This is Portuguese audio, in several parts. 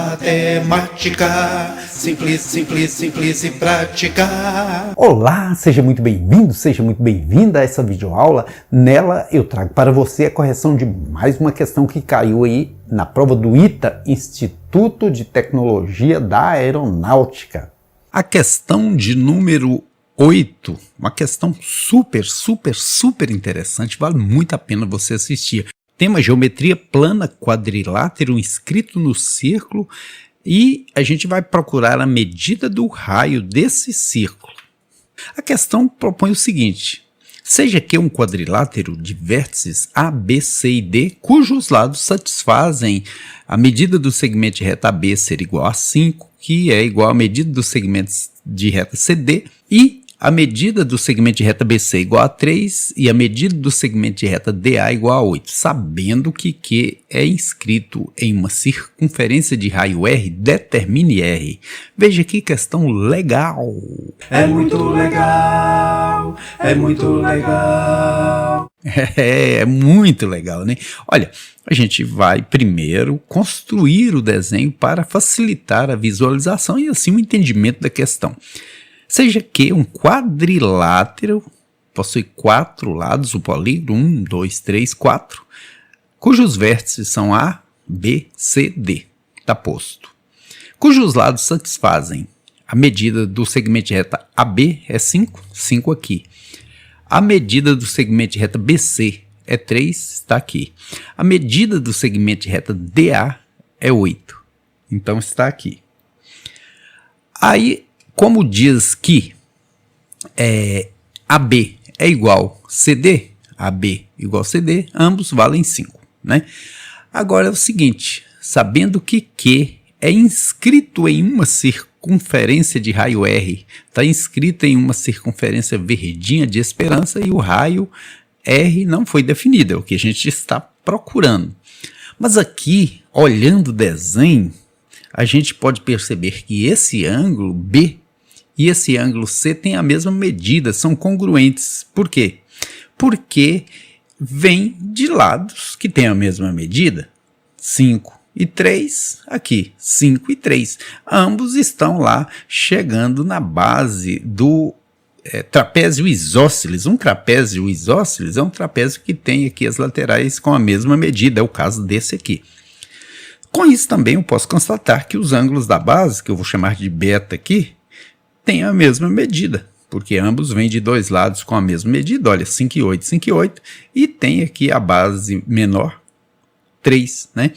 Matemática, simples, simples, simples e prática. Olá, seja muito bem-vindo, seja muito bem-vinda a essa videoaula. Nela eu trago para você a correção de mais uma questão que caiu aí na prova do ITA, Instituto de Tecnologia da Aeronáutica. A questão de número 8, uma questão super interessante, vale muito a pena você assistir. Tema geometria plana, quadrilátero inscrito no círculo e a gente vai procurar a medida do raio desse círculo. A questão propõe o seguinte: seja Q um quadrilátero de vértices A, B, C e D, cujos lados satisfazem a medida do segmento de reta AB ser igual a 5, que é igual à medida dos segmentos de reta CD, e a medida do segmento de reta BC igual a 3 e a medida do segmento de reta DA igual a 8. Sabendo que Q é inscrito em uma circunferência de raio R, determine R. Veja que questão legal. É muito legal, é muito legal. É muito legal, né? Olha, a gente vai primeiro construir o desenho para facilitar a visualização e assim o entendimento da questão. Seja que um quadrilátero possui 4 lados, o polígono 1, 2, 3, 4, cujos vértices são A, B, C, D, está posto. Cujos lados satisfazem a medida do segmento de reta AB é 5, 5 aqui. A medida do segmento de reta BC é 3, está aqui. A medida do segmento de reta DA é 8, então está aqui. Aí, como diz que AB é igual CD, AB igual CD, ambos valem 5, né? Agora é o seguinte, sabendo que Q é inscrito em uma circunferência de raio R, está inscrito em uma circunferência verdinha de esperança e o raio R não foi definido, é o que a gente está procurando. Mas aqui, olhando o desenho, a gente pode perceber que esse ângulo B e esse ângulo C têm a mesma medida, são congruentes. Por quê? Porque vêm de lados que têm a mesma medida. 5 e 3, aqui, 5 e 3. Ambos estão lá chegando na base do trapézio isósceles. Um trapézio isósceles é um trapézio que tem aqui as laterais com a mesma medida, é o caso desse aqui. Com isso também eu posso constatar que os ângulos da base, que eu vou chamar de beta aqui, têm a mesma medida, porque ambos vêm de dois lados com a mesma medida, olha, 5 e 8, 5 e 8, e tem aqui a base menor, 3, né?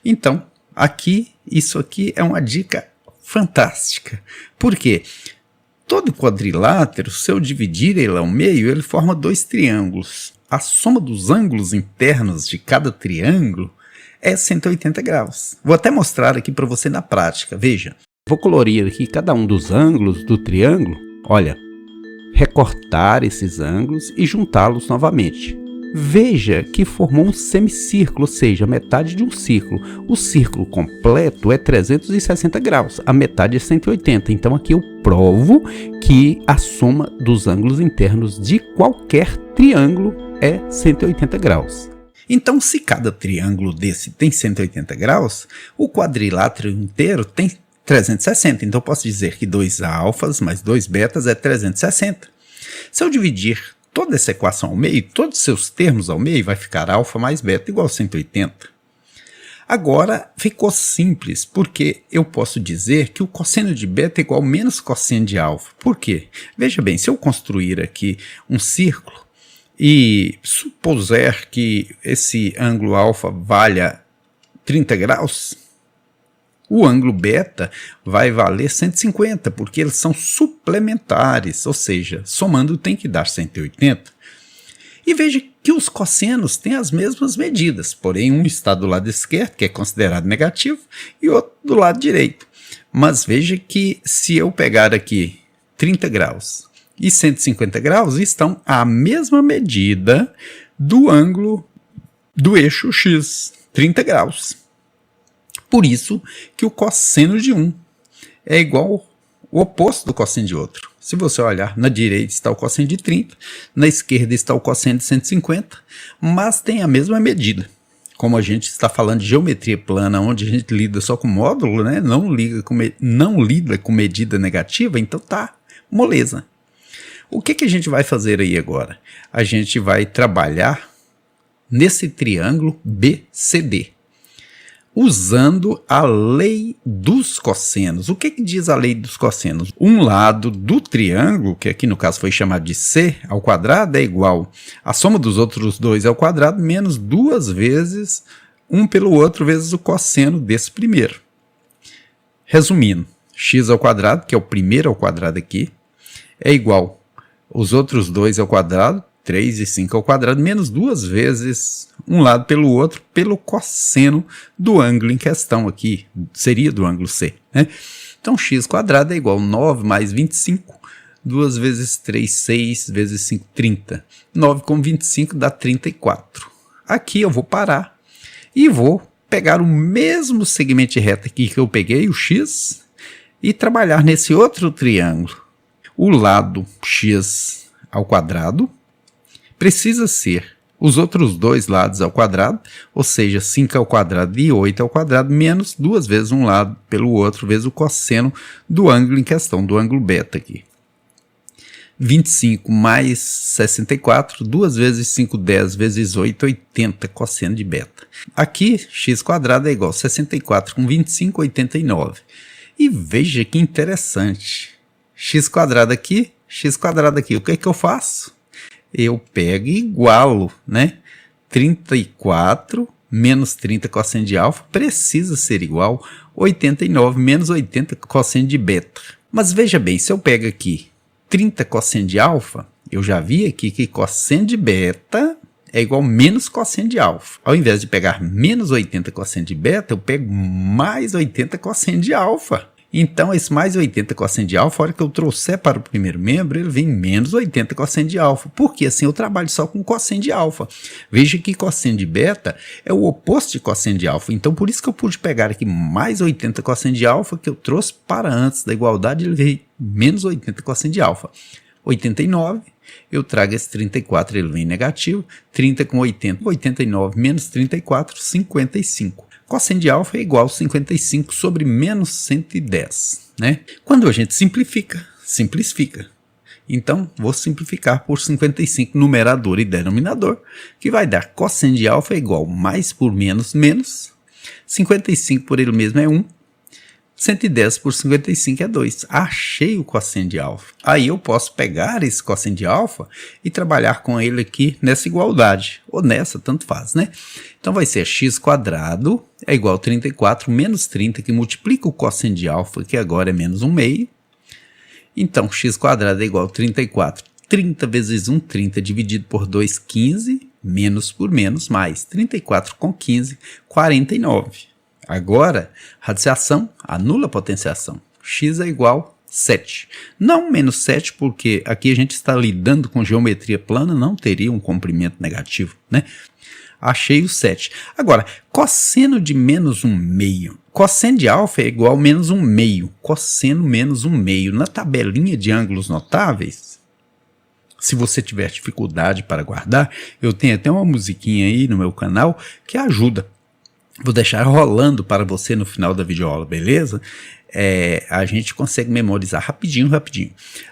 Então, aqui, isso aqui é uma dica fantástica. Por quê? Todo quadrilátero, se eu dividir ele ao meio, ele forma dois triângulos. A soma dos ângulos internos de cada triângulo é 180 graus. Vou até mostrar aqui para você na prática, veja. Vou colorir aqui cada um dos ângulos do triângulo, olha, recortar esses ângulos e juntá-los novamente. Veja que formou um semicírculo, ou seja, metade de um círculo. O círculo completo é 360 graus, a metade é 180. Então aqui eu provo que a soma dos ângulos internos de qualquer triângulo é 180 graus. Então, se cada triângulo desse tem 180 graus, o quadrilátero inteiro tem 360. Então, eu posso dizer que 2 alfas mais 2 betas é 360. Se eu dividir toda essa equação ao meio, todos os seus termos ao meio, vai ficar alfa mais beta igual a 180. Agora, ficou simples, porque eu posso dizer que o cosseno de beta é igual a menos cosseno de alfa. Por quê? Veja bem, se eu construir aqui um círculo, e supuser que esse ângulo alfa valha 30 graus, o ângulo beta vai valer 150, porque eles são suplementares, ou seja, somando tem que dar 180. E veja que os cossenos têm as mesmas medidas, porém um está do lado esquerdo, que é considerado negativo, e outro do lado direito. Mas veja que se eu pegar aqui 30 graus e 150 graus estão à mesma medida do ângulo do eixo X, 30 graus. Por isso que o cosseno de um é igual o oposto do cosseno de outro. Se você olhar, na direita está o cosseno de 30, na esquerda está o cosseno de 150, mas tem a mesma medida. como a gente está falando de geometria plana, onde a gente lida só com módulo, né? Não lida com medida negativa, então tá moleza. O que a gente vai fazer aí agora? A gente vai trabalhar nesse triângulo BCD, usando a lei dos cossenos. O que diz a lei dos cossenos? Um lado do triângulo, que aqui no caso foi chamado de C ao quadrado, é igual a soma dos outros dois ao quadrado menos 2 vezes um pelo outro vezes o cosseno desse primeiro. Resumindo, x ao quadrado, que é o primeiro ao quadrado aqui, é igual os outros dois ao quadrado, 3 e 5 ao quadrado, menos 2 vezes um lado pelo outro, pelo cosseno do ângulo em questão aqui, seria do ângulo C, né? Então, x quadrado é igual a 9 mais 25, 2 vezes 3, 6, vezes 5, 30. 9 com 25 dá 34. Aqui eu vou parar e vou pegar o mesmo segmento de reta aqui que eu peguei, o x, e trabalhar nesse outro triângulo. O lado x ao quadrado precisa ser os outros dois lados ao quadrado, ou seja, 5 ao quadrado e 8 ao quadrado, menos 2 vezes um lado pelo outro, vezes o cosseno do ângulo em questão, do ângulo beta aqui. 25 mais 64, 2 vezes 5, 10, vezes 8, 80, cosseno de beta. Aqui, x quadrado é igual a 64 com 25, 89. E veja que interessante. X quadrado aqui, x quadrado aqui. O que é que eu faço? Eu pego e igualo, né? 34 menos 30 cosseno de alfa precisa ser igual a 89 menos 80 cosseno de beta. Mas veja bem, se eu pego aqui 30 cosseno de alfa, eu já vi aqui que cosseno de beta é igual a menos cosseno de alfa. Ao invés de pegar menos 80 cosseno de beta, eu pego mais 80 cosseno de alfa. Então, esse mais 80 cosseno de alfa, a hora que eu trouxer para o primeiro membro, ele vem menos 80 cosseno de alfa. Porque assim eu trabalho só com cosseno de alfa. Veja que cosseno de beta é o oposto de cosseno de alfa. Então, por isso que eu pude pegar aqui mais 80 cosseno de alfa, que eu trouxe para antes da igualdade, ele veio menos 80 cosseno de alfa. 89, eu trago esse 34, ele vem negativo. 30 com 80, 89 menos 34, 55. Cosseno de alfa é igual a 55 sobre menos 110, né? Quando a gente simplifica. Então, vou simplificar por 55 numerador e denominador, que vai dar cosseno de alfa é igual a mais por menos, menos. 55 por ele mesmo é 1. 110 por 55 é 2. Achei o cosseno de alfa. Aí eu posso pegar esse cosseno de alfa e trabalhar com ele aqui nessa igualdade. Ou nessa, tanto faz, né? Então vai ser x quadrado é igual a 34 menos 30, que multiplica o cosseno de alfa, que agora é menos 1 meio. Então, x quadrado é igual a 34. 30 vezes 1, 30, dividido por 2, 15. Menos por menos, mais 34 com 15, 49. Agora, radiciação anula a potenciação. X é igual a 7. Não menos 7, porque aqui a gente está lidando com geometria plana, não teria um comprimento negativo, né? Achei o 7. Agora, cosseno de menos 1 meio. Cosseno de alfa é igual a menos 1 meio. Cosseno menos 1 meio. Na tabelinha de ângulos notáveis, se você tiver dificuldade para guardar, eu tenho até uma musiquinha aí no meu canal que ajuda. Vou deixar rolando para você no final da videoaula, beleza? A gente consegue memorizar rapidinho.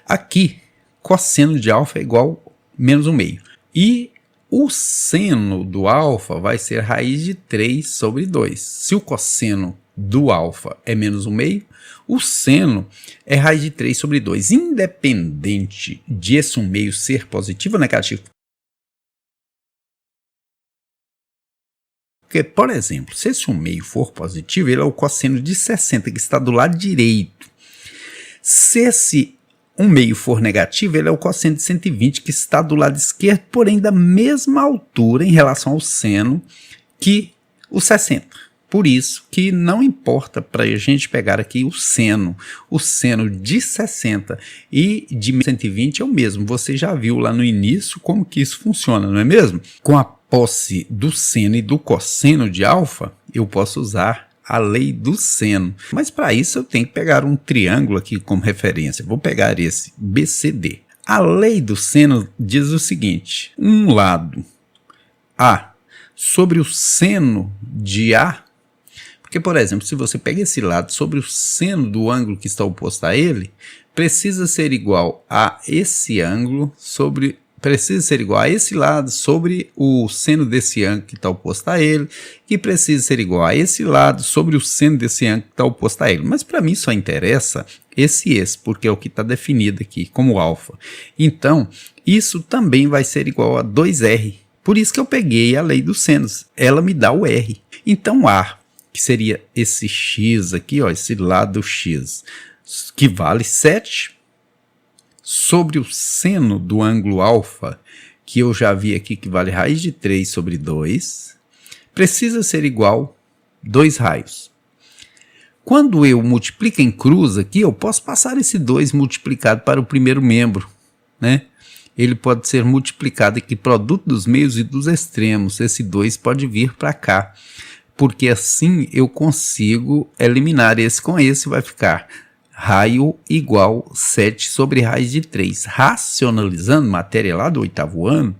Aqui, cosseno de alfa é igual a menos 1 meio. E o seno do alfa vai ser raiz de 3 sobre 2. Se o cosseno do alfa é menos 1 meio, o seno é raiz de 3 sobre 2. Independente de esse 1 meio ser positivo ou negativo. Porque, por exemplo, se esse 1 meio for positivo, ele é o cosseno de 60, que está do lado direito. Se esse 1 meio for negativo, ele é o cosseno de 120, que está do lado esquerdo, porém da mesma altura em relação ao seno que o 60. Por isso que não importa para a gente pegar aqui o seno de 60 e de 120 é o mesmo. Você já viu lá no início como que isso funciona, não é mesmo? Com a posse do seno e do cosseno de alfa, eu posso usar a lei do seno. Mas para isso eu tenho que pegar um triângulo aqui como referência. Vou pegar esse BCD. A lei do seno diz o seguinte: um lado A sobre o seno de A, porque, por exemplo, se você pega esse lado sobre o seno do ângulo que está oposto a ele, precisa ser igual a esse ângulo sobre... Precisa ser igual a esse lado sobre o seno desse ângulo que está oposto a ele, que precisa ser igual a esse lado sobre o seno desse ângulo que está oposto a ele. Mas para mim só interessa esse e esse, porque é o que está definido aqui como alfa. Então, isso também vai ser igual a 2R. Por isso que eu peguei a lei dos senos. Ela me dá o R. Então, A, que seria esse X aqui, ó, esse lado X, que vale 7... sobre o seno do ângulo alfa, que eu já vi aqui que vale raiz de 3 sobre 2, precisa ser igual 2 raios. Quando eu multiplico em cruz aqui, eu posso passar esse 2 multiplicado para o primeiro membro, né? Ele pode ser multiplicado aqui, produto dos meios e dos extremos. Esse 2 pode vir para cá, porque assim eu consigo eliminar esse com esse, vai ficar raio igual 7 sobre raiz de 3. Racionalizando matéria lá do 8º ano,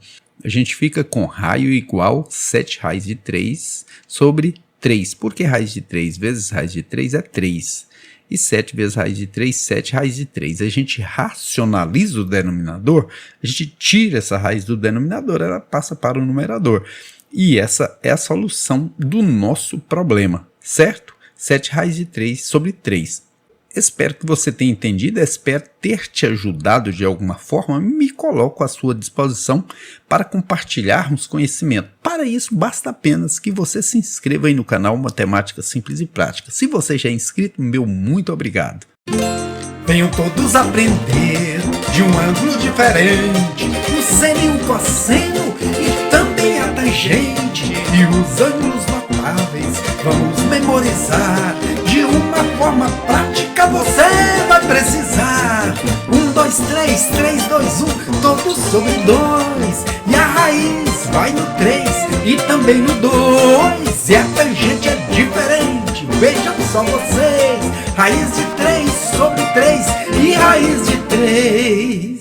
a gente fica com raio igual 7 raiz de 3 sobre 3. Porque raiz de 3 vezes raiz de 3 é 3. E 7 vezes raiz de 3, 7 raiz de 3. A gente racionaliza o denominador, a gente tira essa raiz do denominador, ela passa para o numerador. E essa é a solução do nosso problema, certo? 7 raiz de 3 sobre 3. Espero que você tenha entendido, espero ter te ajudado de alguma forma. Me coloco à sua disposição para compartilharmos conhecimento. Para isso, basta apenas que você se inscreva aí no canal Matemática Simples e Prática. Se você já é inscrito, meu muito obrigado. Venham todos aprender de um ângulo diferente, o seno e o cosseno e também a tangente. E os ângulos notáveis vamos memorizar. De uma forma prática você vai precisar. 1, 2, 3, 3, 2, 1, todos sobre 2. E a raiz vai no 3 e também no 2. E a tangente é diferente, vejam só vocês. Raiz de 3 sobre 3 e raiz de 3.